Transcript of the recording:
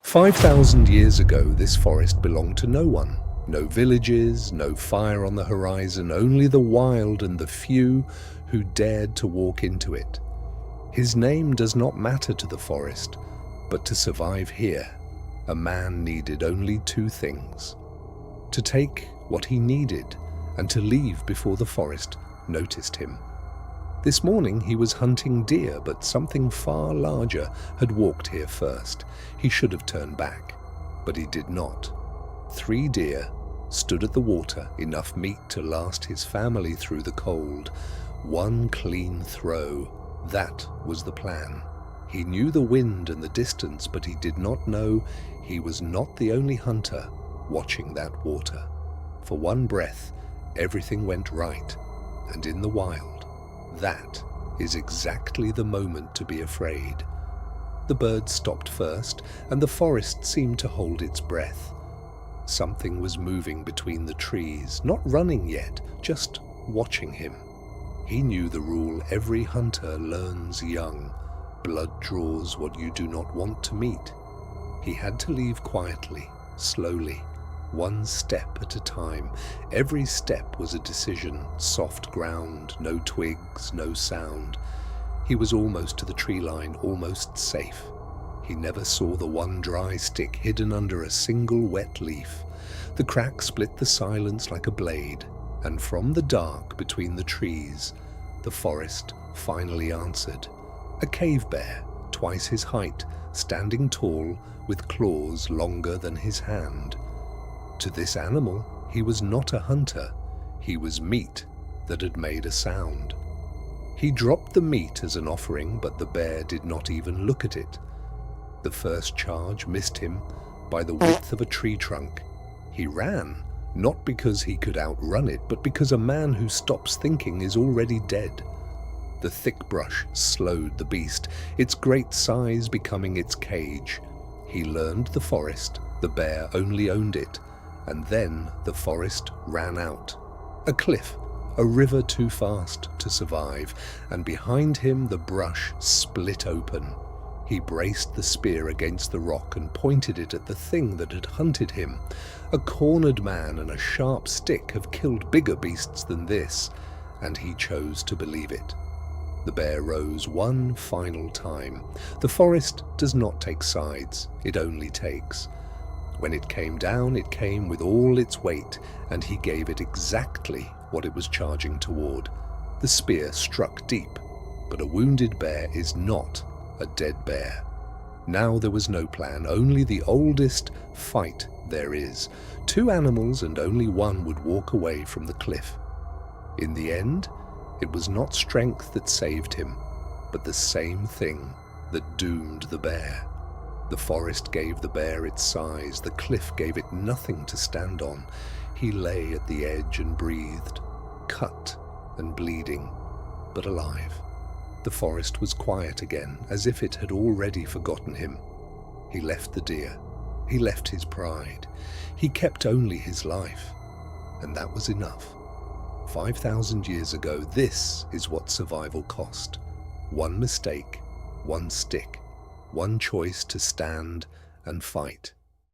5,000 years ago, this forest belonged to no one. No villages, no fire on the horizon, only the wild and the few who dared to walk into it. His name does not matter to the forest, but to survive here, a man needed only two things: to take what he needed and to leave before the forest noticed him. This morning he was hunting deer, but something far larger had walked here first. He should have turned back, but he did not. 3 deer stood at the water, enough meat to last his family through the cold. 1 clean throw, that was the plan. He knew the wind and the distance, but he did not know he was not the only hunter watching that water. For 1 breath, everything went right, and in the wild, that is exactly the moment to be afraid. The birds stopped first, and the forest seemed to hold its breath. Something was moving between the trees, not running yet, just watching him. He knew the rule every hunter learns young: blood draws what you do not want to meet. He had to leave quietly, slowly, 1 step at a time. Every step was a decision. Soft ground, no twigs, no sound. He was almost to the tree line, almost safe. He never saw the 1 dry stick hidden under a single wet leaf. The crack split the silence like a blade, and from the dark between the trees, the forest finally answered. A cave bear, twice his height, standing tall, with claws longer than his hand. To this animal, he was not a hunter. He was meat that had made a sound. He dropped the meat as an offering, but the bear did not even look at it. The first charge missed him by the width of a tree trunk. He ran, not because he could outrun it, but because a man who stops thinking is already dead. The thick brush slowed the beast, its great size becoming its cage. He learned the forest, the bear only owned it. And then the forest ran out. A cliff, a river too fast to survive, and behind him the brush split open. He braced the spear against the rock and pointed it at the thing that had hunted him. A cornered man and a sharp stick have killed bigger beasts than this, and he chose to believe it. The bear rose 1 final time. The forest does not take sides, it only takes. When it came down, it came with all its weight, and he gave it exactly what it was charging toward. The spear struck deep, but a wounded bear is not a dead bear. Now there was no plan, only the oldest fight there is. 2 animals and only 1 would walk away from the cliff. In the end, it was not strength that saved him, but the same thing that doomed the bear. The forest gave the bear its size, the cliff gave it nothing to stand on. He lay at the edge and breathed, cut and bleeding, but alive. The forest was quiet again, as if it had already forgotten him. He left the deer, he left his pride, he kept only his life, and that was enough. 5,000 years ago, this is what survival cost. 1 mistake, 1 stick, 1 choice to stand and fight.